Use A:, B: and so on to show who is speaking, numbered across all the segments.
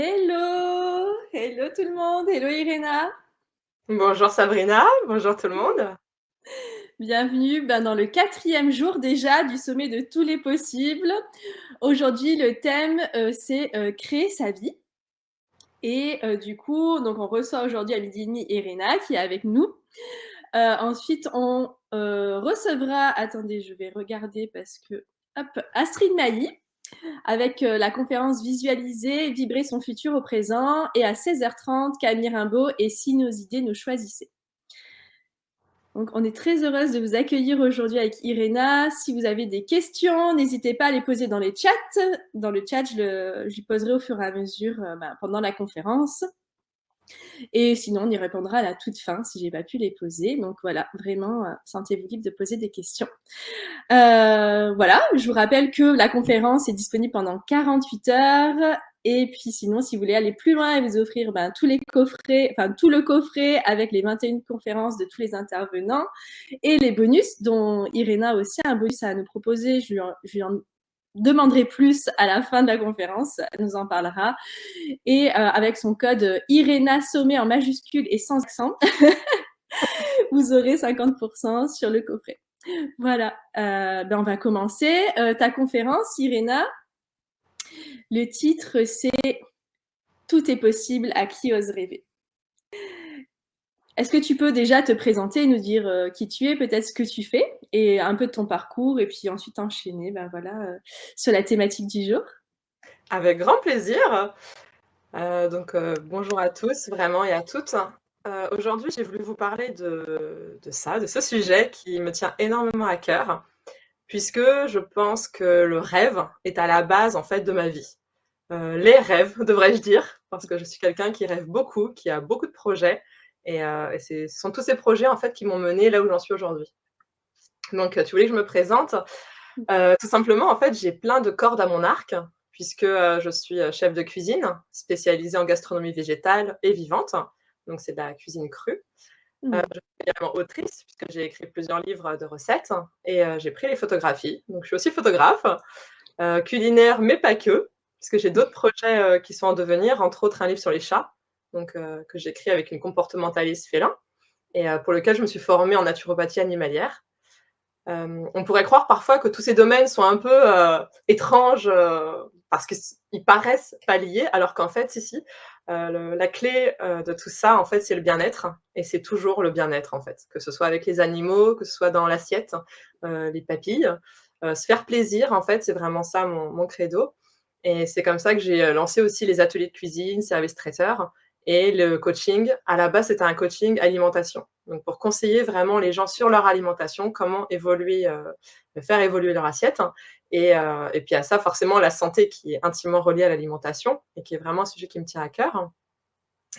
A: Hello! Hello tout le monde, hello Irena.
B: Bonjour Sabrina, bonjour tout le monde.
A: Bienvenue dans le quatrième jour déjà du sommet de tous les possibles. Aujourd'hui, le thème, c'est créer sa vie. Et du coup, donc on reçoit aujourd'hui à midi et demi Irena qui est avec nous. Ensuite, on recevra, attendez, je vais regarder parce que, hop, Astrid Mailly avec la conférence Visualiser, vibrer son futur au présent. Et à 16h30, Camille Rimbaud et Si nos idées nous choisissaient. Donc, on est très heureuse de vous accueillir aujourd'hui avec Irena. Si vous avez des questions, n'hésitez pas à les poser dans les chats. Dans le chat, je lui poserai au fur et à mesure pendant la conférence. Et sinon, on y répondra à la toute fin si j'ai pas pu les poser. Donc voilà, vraiment, sentez-vous libre de poser des questions. Voilà, je vous rappelle que la conférence est disponible pendant 48 heures. Et puis sinon, si vous voulez aller plus loin et vous offrir tous les coffrets, enfin tout le coffret avec les 21 conférences de tous les intervenants et les bonus, dont Irena aussi a un bonus à nous proposer, je lui en demanderai plus à la fin de la conférence, elle nous en parlera. Et avec son code Irena Sommet en majuscule et sans accent, vous aurez 50% sur le coffret. Voilà, on va commencer. Ta conférence, Irena, le titre c'est Tout est possible à qui ose rêver. Est-ce que tu peux déjà te présenter et nous dire qui tu es, peut-être ce que tu fais, et un peu de ton parcours, et puis ensuite enchaîner sur la thématique du jour.
B: Avec grand plaisir. Bonjour à tous, vraiment et à toutes. Aujourd'hui, j'ai voulu vous parler de ce sujet qui me tient énormément à cœur, puisque je pense que le rêve est à la base en fait de ma vie. Les rêves, devrais-je dire, parce que je suis quelqu'un qui rêve beaucoup, qui a beaucoup de projets, et ce sont tous ces projets en fait qui m'ont menée là où j'en suis aujourd'hui. Donc, tu voulais que je me présente? Tout simplement, en fait, j'ai plein de cordes à mon arc puisque, je suis, chef de cuisine spécialisée en gastronomie végétale et vivante, donc c'est de la cuisine crue.
A: Mmh.
B: Je suis également autrice puisque j'ai écrit plusieurs livres de recettes et j'ai pris les photographies, donc je suis aussi photographe, culinaire mais pas que, puisque j'ai d'autres projets, qui sont en devenir, entre autres un livre sur les chats, que j'écris avec une comportementaliste félin et pour lequel je me suis formée en naturopathie animalière. On pourrait croire parfois que tous ces domaines sont un peu étranges parce qu'ils paraissent pas liés, alors qu'en fait, si, si, la clé de tout ça, en fait, c'est le bien-être. Et c'est toujours le bien-être, en fait, que ce soit avec les animaux, que ce soit dans l'assiette, les papilles. Se faire plaisir, en fait, c'est vraiment ça mon credo. Et c'est comme ça que j'ai lancé aussi les ateliers de cuisine, service traiteur et le coaching. À la base, c'était un coaching alimentation. Donc, pour conseiller vraiment les gens sur leur alimentation, comment évoluer, faire évoluer leur assiette. Et puis à ça, forcément, la santé qui est intimement reliée à l'alimentation et qui est vraiment un sujet qui me tient à cœur.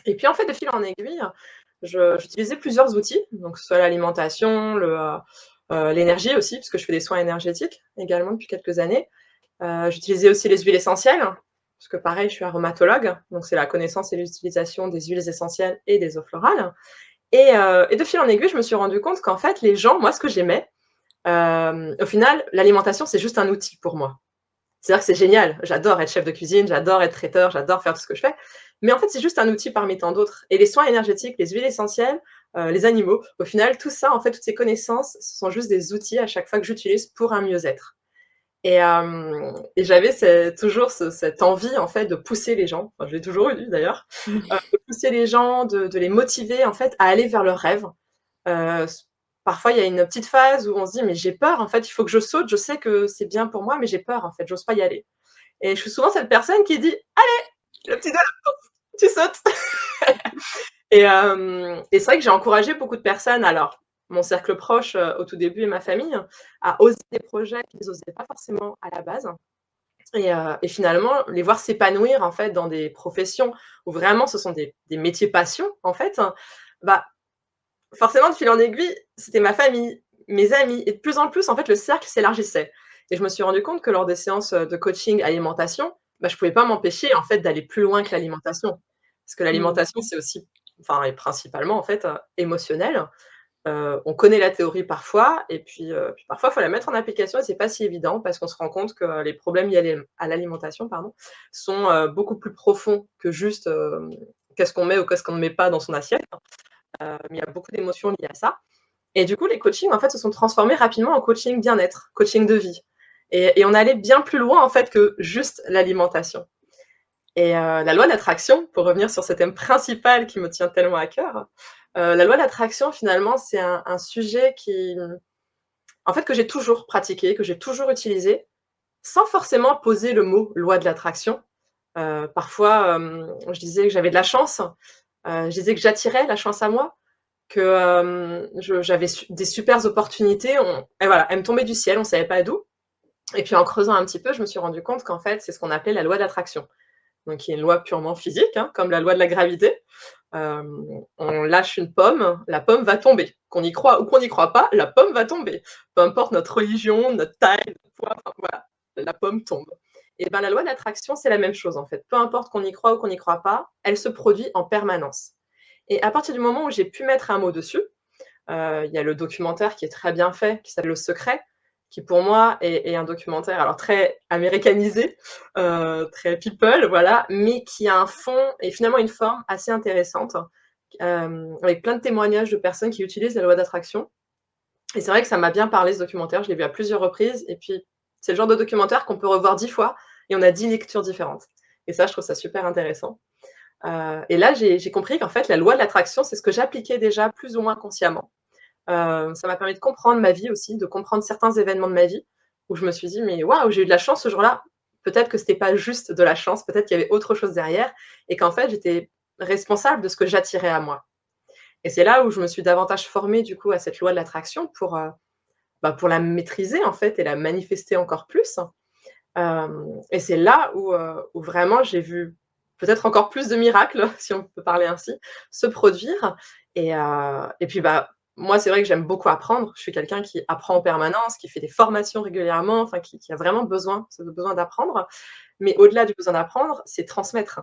B: Et puis, en fait, de fil en aiguille, j'utilisais plusieurs outils, donc que ce soit l'alimentation, l'énergie aussi, puisque je fais des soins énergétiques également depuis quelques années. J'utilisais aussi les huiles essentielles, parce que pareil, je suis aromatologue, donc c'est la connaissance et l'utilisation des huiles essentielles et des eaux florales. Et de fil en aiguille, je me suis rendu compte qu'en fait, les gens, moi, ce que j'aimais, au final, l'alimentation, c'est juste un outil pour moi. C'est-à-dire que c'est génial, j'adore être chef de cuisine, j'adore être traiteur, j'adore faire tout ce que je fais, mais en fait, c'est juste un outil parmi tant d'autres. Et les soins énergétiques, les huiles essentielles, les animaux, au final, tout ça, en fait, toutes ces connaissances, ce sont juste des outils à chaque fois que j'utilise pour un mieux-être. Et j'avais toujours cette envie, en fait, de pousser les gens, enfin, je l'ai toujours eu d'ailleurs, de pousser les gens, de les motiver, en fait, à aller vers leurs rêves. Heu, Parfois, il y a une petite phase où on se dit: «Mais j'ai peur, en fait, il faut que je saute, je sais que c'est bien pour moi, mais j'ai peur, en fait, j'ose pas y aller». Et je suis souvent cette personne qui dit: «Le petit doigt, tu sautes!» Et c'est vrai que j'ai encouragé beaucoup de personnes, alors mon cercle proche, au tout début et ma famille, à oser des projets qu'ils n'osaient pas forcément à la base. Et finalement, les voir s'épanouir, en fait, dans des professions où vraiment ce sont des métiers passion, en fait, bah, forcément, de fil en aiguille, c'était ma famille, mes amis et de plus en plus, en fait, le cercle s'élargissait. Et je me suis rendu compte que lors des séances, de coaching alimentation, bah, je pouvais pas m'empêcher, en fait, d'aller plus loin que l'alimentation. Parce que
A: Mmh.
B: l'alimentation, c'est aussi, enfin et principalement, en fait, émotionnel. On connaît la théorie parfois et puis parfois il faut la mettre en application et c'est pas si évident parce qu'on se rend compte que les problèmes liés à l'alimentation, pardon, sont, beaucoup plus profonds que juste, qu'est-ce qu'on met ou qu'est-ce qu'on ne met pas dans son assiette. Mais il y a beaucoup d'émotions liées à ça et du coup les coachings en fait se sont transformés rapidement en coaching bien-être, coaching de vie et on allait bien plus loin en fait que juste l'alimentation et la loi de l'attraction, pour revenir sur ce thème principal qui me tient tellement à cœur, la loi de l'attraction finalement c'est un sujet qui, en fait, que j'ai toujours pratiqué, que j'ai toujours utilisé, sans forcément poser le mot loi de l'attraction. Parfois, je disais que j'avais de la chance, je disais que j'attirais la chance à moi, que, j'avais des supers opportunités, et voilà, elles me tombaient du ciel, on savait pas d'où et puis en creusant un petit peu, je me suis rendu compte qu'en fait, c'est ce qu'on appelait la loi de l'attraction. Donc qui est une loi purement physique, hein, comme la loi de la gravité. On lâche une pomme, la pomme va tomber. Qu'on y croit ou qu'on n'y croit pas, la pomme va tomber. Peu importe notre religion, notre taille, notre poids, enfin voilà, la pomme tombe. Et ben la loi de l'attraction, c'est la même chose en fait. Peu importe qu'on y croit ou qu'on n'y croit pas, elle se produit en permanence. Et à partir du moment où j'ai pu mettre un mot dessus, il y a le documentaire qui est très bien fait, qui s'appelle Le Secret, qui pour moi est un documentaire alors très américanisé, très people, voilà, mais qui a un fond et finalement une forme assez intéressante, avec plein de témoignages de personnes qui utilisent la loi d'attraction et c'est vrai que ça m'a bien parlé ce documentaire, je l'ai vu à plusieurs reprises et puis c'est le genre de documentaire qu'on peut revoir 10 fois et on a 10 lectures différentes et ça, je trouve ça super intéressant, et là, j'ai compris qu'en fait, la loi de l'attraction, c'est ce que j'appliquais déjà plus ou moins consciemment. Ça m'a permis de comprendre ma vie aussi, de comprendre certains événements de ma vie où je me suis dit: «Mais waouh, j'ai eu de la chance ce jour-là». Peut-être que c'était pas juste de la chance, peut-être qu'il y avait autre chose derrière et qu'en fait, j'étais responsable de ce que j'attirais à moi et c'est là où je me suis davantage formée du coup à cette loi de l'attraction pour la maîtriser en fait et la manifester encore plus. Et c'est là où vraiment j'ai vu peut-être encore plus de miracles, si on peut parler ainsi, se produire et puis, bah, moi, c'est vrai que j'aime beaucoup apprendre. Je suis quelqu'un qui apprend en permanence, qui fait des formations régulièrement, enfin qui a vraiment besoin ce besoin d'apprendre. Mais au-delà du besoin d'apprendre, c'est transmettre.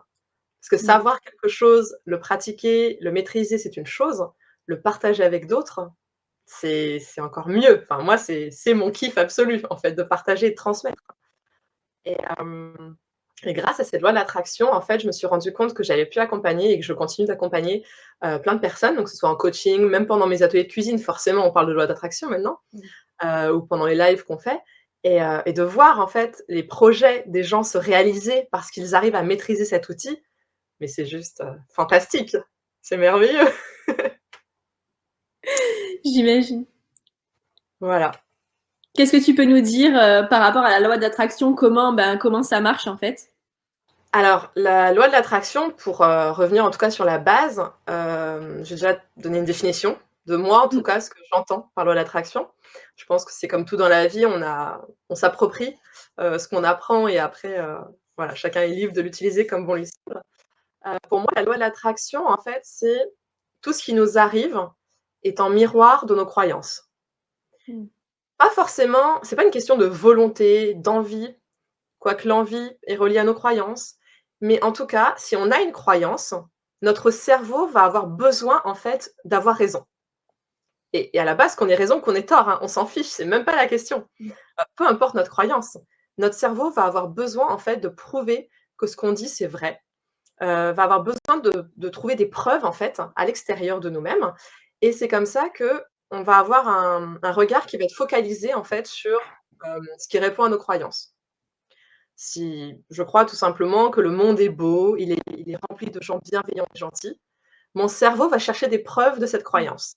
B: Parce que
A: Mmh.
B: savoir quelque chose, le pratiquer, le maîtriser, c'est une chose. Le partager avec d'autres, c'est encore mieux. Enfin moi, c'est mon kiff absolu, en fait, de partager et de transmettre. Et et grâce à cette loi de l'attraction, en fait, je me suis rendu compte que j'avais pu accompagner et que je continue d'accompagner, plein de personnes, donc que ce soit en coaching, même pendant mes ateliers de cuisine, forcément, on parle de loi d'attraction maintenant,
A: Mmh.
B: ou pendant les lives qu'on fait et de voir, en fait, les projets des gens se réaliser parce qu'ils arrivent à maîtriser cet outil, mais c'est juste, fantastique. C'est merveilleux.
A: J'imagine.
B: Voilà.
A: Qu'est-ce que tu peux nous dire, par rapport à la loi d'attraction? Comment ça marche, en fait?
B: Alors, la loi de l'attraction, pour, revenir en tout cas sur la base, je vais déjà donner une définition de moi, en tout
A: Mmh.
B: cas, ce que j'entends par loi de l'attraction. Je pense que c'est comme tout dans la vie, on s'approprie, ce qu'on apprend et après, voilà, chacun est libre de l'utiliser comme bon lui semble. Pour moi, la loi de l'attraction, en fait, c'est tout ce qui nous arrive est en miroir de nos croyances.
A: Mmh.
B: Pas forcément c'est pas une question de volonté, d'envie, quoique l'envie est reliée à nos croyances. Mais en tout cas, si on a une croyance, notre cerveau va avoir besoin, en fait, d'avoir raison. Et à la base, qu'on ait raison ou qu'on ait tort, hein, on s'en fiche, c'est même pas la question.
A: Mmh.
B: Peu importe notre croyance, notre cerveau va avoir besoin, en fait, de prouver que ce qu'on dit, c'est vrai, va avoir besoin de trouver des preuves, en fait, à l'extérieur de nous-mêmes et c'est comme ça qu'on va avoir un regard qui va être focalisé, en fait, sur, ce qui répond à nos croyances. Si je crois tout simplement que le monde est beau, il est rempli de gens bienveillants et gentils, mon cerveau va chercher des preuves de cette
A: Mmh.
B: croyance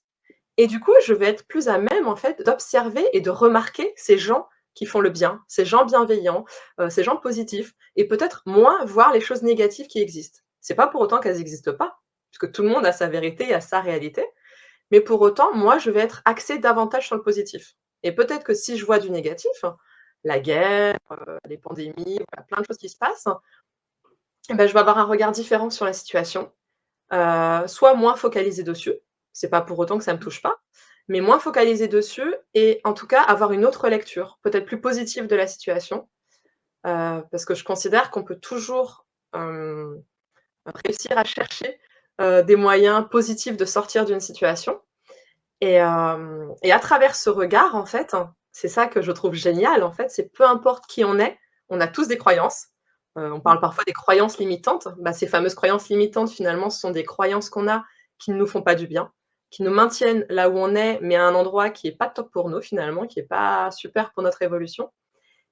B: et du coup, je vais être plus à même, en fait, d'observer et de remarquer ces gens qui font le bien, ces gens bienveillants, ces gens positifs et peut-être moins voir les choses négatives qui existent. C'est pas pour autant qu'elles n'existent pas, puisque tout le monde a sa vérité, a sa réalité, mais pour autant, moi, je vais être axée davantage sur le positif et peut-être que si je vois du négatif, la guerre, les pandémies, voilà, plein de choses qui se passent, et bah, je vais avoir un regard différent sur la situation, soit moins focalisé dessus, c'est pas pour autant que ça me touche pas, mais moins focalisé dessus et en tout cas avoir une autre lecture, peut-être plus positive de la situation, parce que je considère qu'on peut toujours, réussir à chercher, des moyens positifs de sortir d'une situation Et à travers ce regard, en fait, c'est ça que je trouve génial, en fait, c'est peu importe qui on a tous des croyances. On parle parfois des croyances limitantes. Bah, ces fameuses croyances limitantes, finalement, ce sont des croyances qu'on a qui ne nous font pas du bien, qui nous maintiennent là où on est, mais à un endroit qui est pas top pour nous, finalement, qui est pas super pour notre évolution.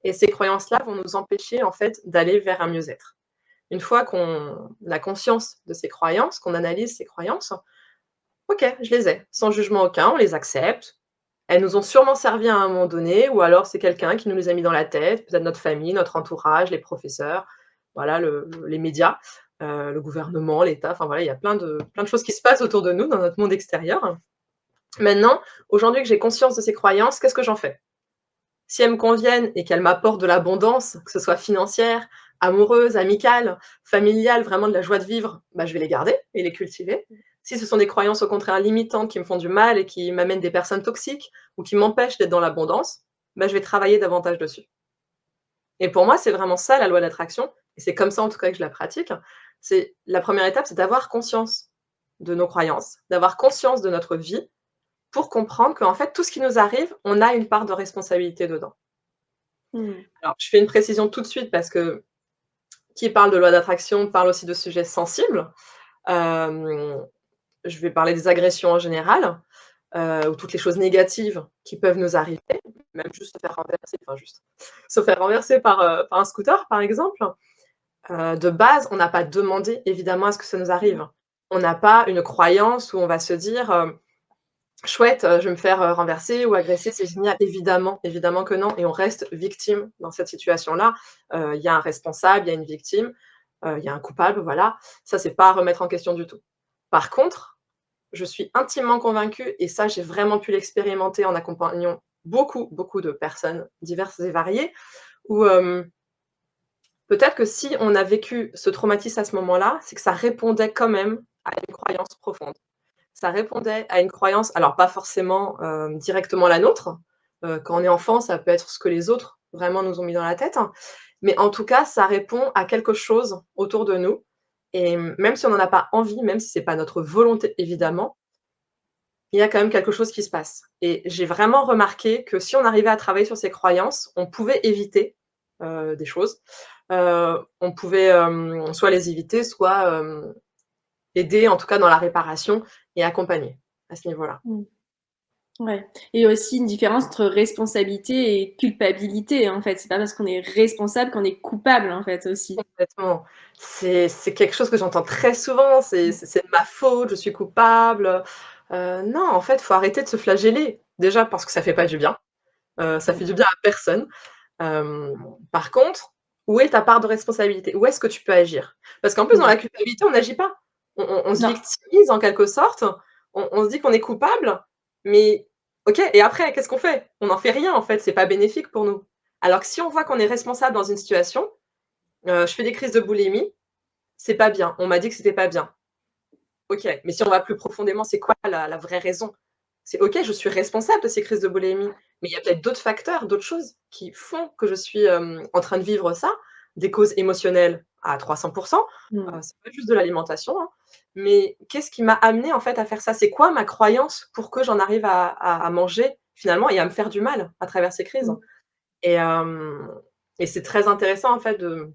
B: Et ces croyances-là vont nous empêcher, en fait, d'aller vers un mieux-être. Une fois qu'on a conscience de ces croyances, qu'on analyse ces croyances, OK, je les ai, sans jugement aucun, on les accepte. Elles nous ont sûrement servi à un moment donné ou alors c'est quelqu'un qui nous les a mis dans la tête, peut-être notre famille, notre entourage, les professeurs, voilà, les médias, le gouvernement, l'État, enfin voilà, il y a plein de choses qui se passent autour de nous dans notre monde extérieur. Maintenant, aujourd'hui que j'ai conscience de ces croyances, qu'est-ce que j'en fais? Si elles me conviennent et qu'elles m'apportent de l'abondance, que ce soit financière, amoureuse, amicale, familiale, vraiment de la joie de vivre, bah, je vais les garder et les cultiver. Si ce sont des croyances au contraire limitantes qui me font du mal et qui m'amènent des personnes toxiques ou qui m'empêchent d'être dans l'abondance, bah, je vais travailler davantage dessus. Et pour moi, c'est vraiment ça la loi d'attraction et c'est comme ça en tout cas que je la pratique. C'est la première étape, c'est d'avoir conscience de nos croyances, d'avoir conscience de notre vie pour comprendre qu'en fait tout ce qui nous arrive, on a une part de responsabilité dedans.
A: Mmh.
B: Alors, je fais une précision tout de suite parce que qui parle de loi d'attraction parle aussi de sujets sensibles. Hem, je vais parler des agressions en général, ou toutes les choses négatives qui peuvent nous arriver, même juste se faire renverser, enfin juste, se faire renverser par un scooter, par exemple. De base, on n'a pas demandé évidemment à ce que ça nous arrive. On n'a pas une croyance où on va se dire, chouette, je vais me faire, renverser ou agresser, c'est génial. Évidemment, évidemment que non et on reste victime dans cette situation-là. Il y a un responsable, il y a une victime, il y a un coupable, voilà. Ça, c'est pas à remettre en question du tout. Par contre, je suis intimement convaincue et ça, j'ai vraiment pu l'expérimenter en accompagnant beaucoup, beaucoup de personnes diverses et variées où, peut-être que si on a vécu ce traumatisme à ce moment-là, c'est que ça répondait quand même à une croyance profonde. Ça répondait à une croyance, alors pas forcément, directement la nôtre, quand on est enfant, ça peut être ce que les autres vraiment nous ont mis dans la tête, hein, mais en tout cas, ça répond à quelque chose autour de nous et même si on n'en a pas envie, même si c'est pas notre volonté évidemment, il y a quand même quelque chose qui se passe et j'ai vraiment remarqué que si on arrivait à travailler sur ces croyances, on pouvait éviter, des choses. On pouvait, soit les éviter, soit, aider en tout cas dans la réparation et accompagner à ce niveau-là.
A: Mmh. Ouais et aussi une différence entre responsabilité et culpabilité, en fait. C'est pas parce qu'on est responsable qu'on est coupable, en fait, aussi.
B: Complètement. C'est quelque chose que j'entends très souvent, c'est
A: Mmh.
B: c'est de ma faute, je suis coupable, non, en fait, faut arrêter de se flageller. Déjà parce que ça fait pas du bien, ça fait du bien à personne. Par contre, où est ta part de responsabilité? Où est-ce que tu peux agir? Parce qu'en plus dans
A: Mmh.
B: la culpabilité, on n'agit pas. On se
A: Non.
B: victimise en quelque sorte, on se dit qu'on est coupable, mais OK et après qu'est-ce qu'on fait? On n'en fait rien en fait, c'est pas bénéfique pour nous. Alors que si on voit qu'on est responsable dans une situation, je fais des crises de boulimie, c'est pas bien. On m'a dit que c'était pas bien. OK, mais si on va plus profondément, c'est quoi la vraie raison? C'est OK, je suis responsable de ces crises de boulimie, mais il y a peut-être d'autres facteurs, d'autres choses qui font que je suis, en train de vivre ça, des causes émotionnelles à 300
A: Mmh.
B: c'est pas juste de l'alimentation, hein, mais qu'est-ce qui m'a amené en fait à faire ça? C'est quoi ma croyance pour que j'en arrive à manger finalement et à me faire du mal à travers ces crises?
A: Mmh.
B: Et et c'est très intéressant en fait de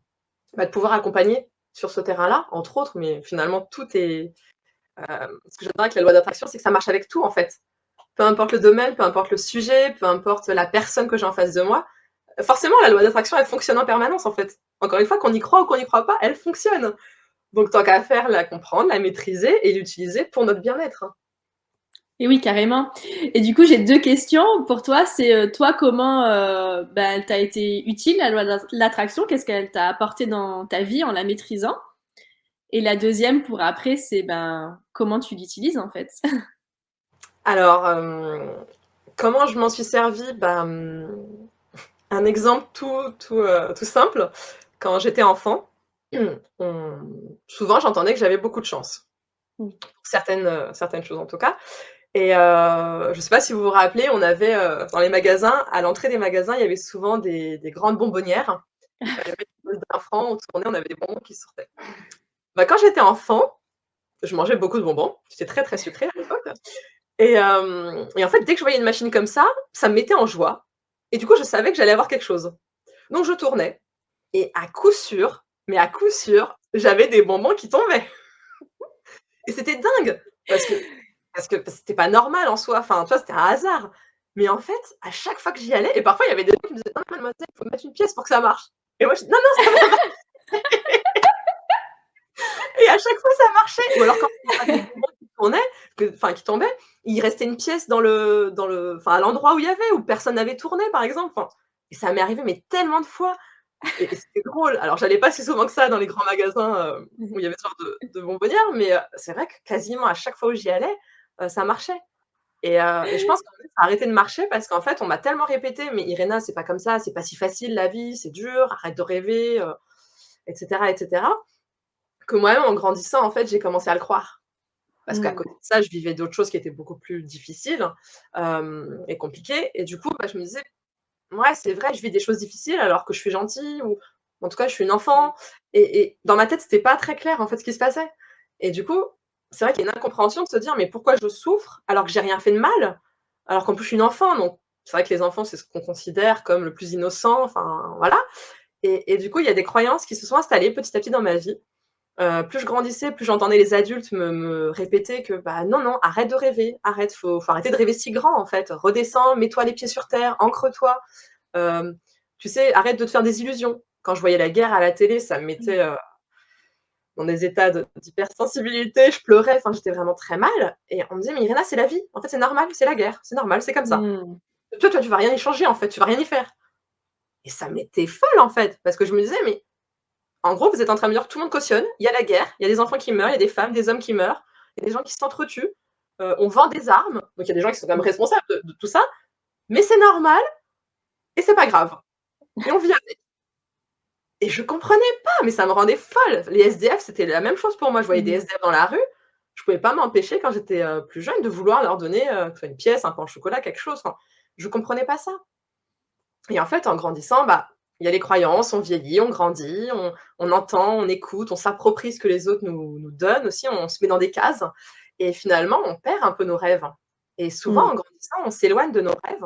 B: pouvoir accompagner sur ce terrain-là, entre autres, mais finalement tout est, ce que j'adore avec la loi d'attraction, c'est que ça marche avec tout en fait. Peu importe le domaine, peu importe le sujet, peu importe la personne que j'ai en face de moi, forcément la loi d'attraction elle fonctionne en permanence en fait. Encore une fois, qu'on y croit ou qu'on n'y croit pas, elle fonctionne. Donc tant qu'à faire, la comprendre, la maîtriser et l'utiliser pour notre bien-être, hein.
A: Et oui, carrément. Et du coup, j'ai 2 questions pour toi. C'est, toi, comment, bah, elle t'a été utile, la loi l'attraction? Qu'est-ce qu'elle t'a apporté dans ta vie en la maîtrisant? Et la deuxième pour après, c'est, ben, comment tu l'utilises, en fait?
B: Alors, comment je m'en suis servie? Bah, un exemple tout simple, quand j'étais enfant, on souvent j'entendais que j'avais beaucoup de chance.
A: Mmh.
B: Certaines choses en tout cas et je sais pas si vous vous rappelez, on avait, dans les magasins, à l'entrée des magasins, il y avait souvent des grandes bonbonnières. Il fallait mettre une pièce d'1 franc, on tournait, on avait des bonbons qui sortaient. Bah, quand j'étais enfant, je mangeais beaucoup de bonbons, j'étais très, très sucrée à l'époque Et en fait, dès que je voyais une machine comme ça me mettait en joie et du coup, je savais que j'allais avoir quelque chose. Donc je tournais et à coup sûr, mais à coup sûr, j'avais des bonbons qui tombaient et c'était dingue parce que c'était pas normal en soi, enfin, tu vois, c'était un hasard. Mais en fait, à chaque fois que j'y allais et parfois il y avait des gens qui me disaient: «Non, mademoiselle, il faut mettre une pièce pour que ça marche» et moi je dis: «Non, non, ça va pas» et à chaque fois ça marchait ou alors quand il y avait des bonbons qui tournaient, qui tombaient, il restait une pièce à l'endroit où il y avait, où personne n'avait tourné par exemple, enfin et ça m'est arrivé mais tellement de fois et c'était drôle. Alors j'allais pas si souvent que ça dans les grands magasins, où il y avait ce genre de bonbonnières, mais c'est vrai que quasiment à chaque fois où j'y allais, ça marchait et je pense qu'en fait, ça a arrêté de marcher parce qu'en fait, on m'a tellement répété: «Mais Irena, c'est pas comme ça, c'est pas si facile la vie, c'est dur, arrête de rêver», et cetera, que moi-même en grandissant, en fait, j'ai commencé à le croire. Parce qu'à
A: Mmh.
B: côté de ça, je vivais d'autres choses qui étaient beaucoup plus difficiles, et compliquées et du coup, bah, je me disais: «Ouais, c'est vrai, je vis des choses difficiles alors que je suis gentille ou en tout cas, je suis une enfant» et dans ma tête, c'était pas très clair, en fait, ce qui se passait et du coup, c'est vrai qu'il y a une incompréhension de se dire: «Mais pourquoi je souffre alors que j'ai rien fait de mal?» alors qu'en plus, je suis une enfant, donc c'est vrai que les enfants, c'est ce qu'on considère comme le plus innocent, enfin, voilà et du coup, il y a des croyances qui se sont installées petit à petit dans ma vie. Plus je grandissais, plus j'entendais les adultes me répéter que: «Bah, non, non, arrête de rêver, arrête, faut arrêter de rêver si grand, en fait. Redescends, mets-toi les pieds sur terre, ancre-toi, hem, tu sais, arrête de te faire des illusions». Quand je voyais la guerre à la télé, ça me mettait, dans des états d'hypersensibilité, je pleurais, enfin, j'étais vraiment très mal et on me disait: «Mais Irina, c'est la vie. En fait, c'est normal, c'est la guerre, c'est normal, c'est comme ça.
A: Mmh.
B: Toi, tu vas rien y changer, en fait, tu vas rien y faire» et ça m'était folle, en fait, parce que je me disais: «Mais en gros, vous êtes en train de me dire que tout le monde cautionne, il y a la guerre, il y a des enfants qui meurent, il y a des femmes, des hommes qui meurent, il y a des gens qui s'entretuent, on vend des armes, donc il y a des gens qui sont quand même responsables de tout ça, mais c'est normal et c'est pas grave et on vit avec» et je comprenais pas, mais ça me rendait folle. Les SDF, c'était la même chose pour moi. Je voyais des
A: Mmh.
B: SDF dans la rue, je pouvais pas m'empêcher quand j'étais, plus jeune de vouloir leur donner, que ce soit une pièce, un pain au chocolat, quelque chose, enfin, je comprenais pas ça et en fait, en grandissant, bah, il y a les croyances, on vieillit, on grandit, on entend, on écoute, on s'approprie ce que les autres nous donnent aussi, on se met dans des cases et finalement, on perd un peu nos rêves et souvent,
A: Mmh.
B: en grandissant, on s'éloigne de nos rêves.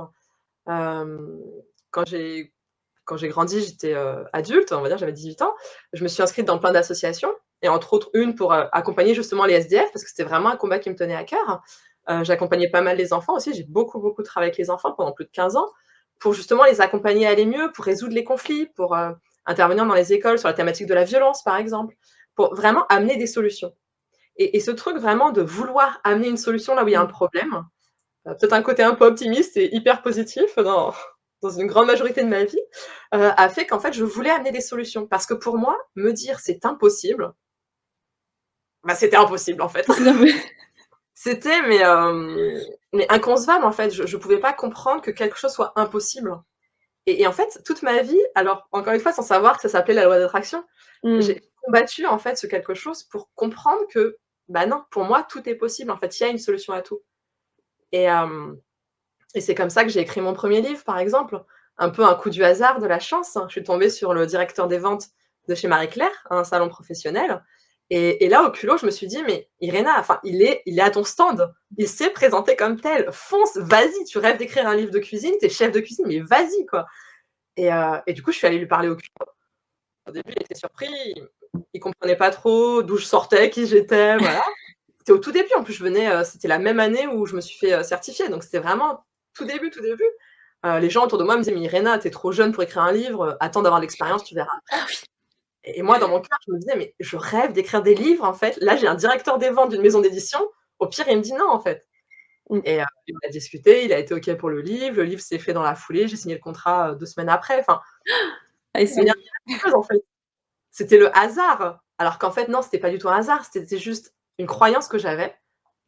B: Hem, quand j'ai grandi, j'étais, adulte, on va dire, j'avais 18 ans, je me suis inscrite dans plein d'associations et entre autres une pour, accompagner justement les SDF parce que c'était vraiment un combat qui me tenait à cœur. J'accompagnais pas mal les enfants aussi, j'ai beaucoup, beaucoup travaillé avec les enfants pendant plus de 15 ans pour justement les accompagner à aller mieux, pour résoudre les conflits, pour, intervenir dans les écoles sur la thématique de la violence, par exemple, pour vraiment amener des solutions et ce truc vraiment de vouloir amener une solution là où il y a un
A: Mmh.
B: problème, peut-être un côté un peu optimiste et hyper positif dans une grande majorité de ma vie, a fait qu'en fait, je voulais amener des solutions. Parce que pour moi, me dire: «C'est impossible», bah, c'était impossible, en fait.
A: Non mais
B: C'était mais inconcevable, en fait. Je pouvais pas comprendre que quelque chose soit impossible et en fait, toute ma vie, alors encore une fois, sans savoir que ça s'appelait la loi d'attraction,
A: mmh.
B: j'ai combattu, en fait, ce quelque chose pour comprendre que, bah, non, pour moi, tout est possible, en fait. Il y a une solution à tout et hem Et c'est comme ça que j'ai écrit mon premier livre, par exemple. Un peu un coup du hasard, de la chance, hein. Je suis tombée sur le directeur des ventes de chez Marie Claire, un salon professionnel et là, au culot, je me suis dit: «Mais Irena, enfin, il est à ton stand. Il s'est présenté comme tel. Fonce, vas-y, tu rêves d'écrire un livre de cuisine, tu es chef de cuisine, mais vas-y, quoi» et du coup, je suis allée lui parler au culot. Au début, il était surpris, il comprenait pas trop d'où je sortais, qui j'étais, voilà. C'était au tout début, en plus, je venais, c'était la même année où je me suis fait, certifier, donc c'était vraiment tout début, tout début. Les gens autour de moi me disaient: «Mais Irena, tu es trop jeune pour écrire un livre, attends d'avoir de l'expérience, tu verras après» et moi, dans mon cœur, je me disais: «Mais je rêve d'écrire des livres, en fait. Là, j'ai un directeur des ventes d'une maison d'édition, au pire, il me dit non, en fait»
A: Mmh.
B: et on a discuté, il a été OK pour le livre s'est fait dans la foulée, j'ai signé le contrat, 2 semaines après, enfin,
A: Ah et
B: de manière
A: c'est
B: miraculeuse, en fait. C'était le hasard, alors qu'en fait, non, c'était pas du tout un hasard, c'était juste une croyance que j'avais.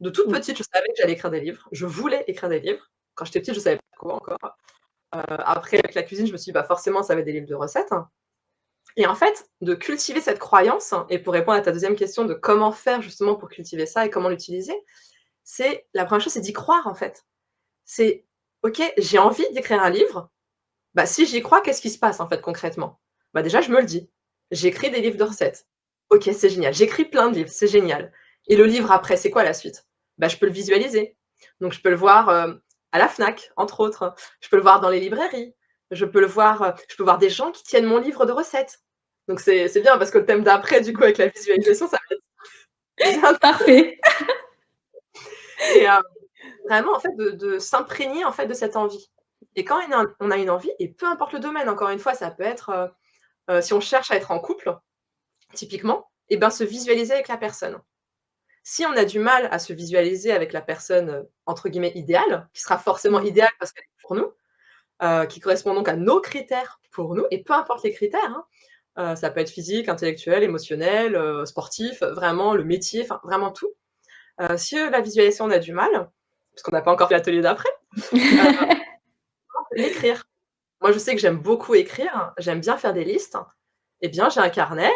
B: De toute
A: mmh.
B: petite, je savais que j'allais écrire des livres, je voulais écrire des livres. Quand j'étais petite, je savais pas quoi encore. Après avec la cuisine, je me suis dit: «Bah, forcément, ça va être des livres de recettes» et en fait, de cultiver cette croyance et pour répondre à ta deuxième question de comment faire justement pour cultiver ça et comment l'utiliser, c'est la première chose, c'est d'y croire, en fait. C'est: «OK, j'ai envie d'écrire un livre, bah, si j'y crois, qu'est-ce qui se passe, en fait, concrètement?» Bah, déjà, je me le dis. J'écris des livres de recettes. OK, c'est génial. J'écris plein de livres, c'est génial et le livre après, c'est quoi la suite? Bah, je peux le visualiser. Donc je peux le voir, à la Fnac, entre autres. Je peux le voir dans les librairies. Je peux voir des gens qui tiennent mon livre de recettes. Donc c'est bien parce que le thème d'après, du coup, avec la visualisation, ça va être bien
A: Parfait.
B: et vraiment, en fait, de s'imprégner, en fait, de cette envie et quand on a une envie et peu importe le domaine, encore une fois, ça peut être, si on cherche à être en couple, typiquement, et ben, se visualiser avec la personne. Si on a du mal à se visualiser avec la personne, entre guillemets «idéale», qui sera forcément
A: Mmh.
B: idéale parce qu'elle est pour nous, qui correspond donc à nos critères pour nous et peu importe les critères, hein, ça peut être physique, intellectuel, émotionnel, sportif, vraiment le métier, enfin vraiment tout. Si, la visualisation on a du mal, parce qu'on n'a pas encore fait l'atelier d'après, heu, l'écrire. Moi je sais que j'aime beaucoup écrire, j'aime bien faire des listes, et bien j'ai un carnet,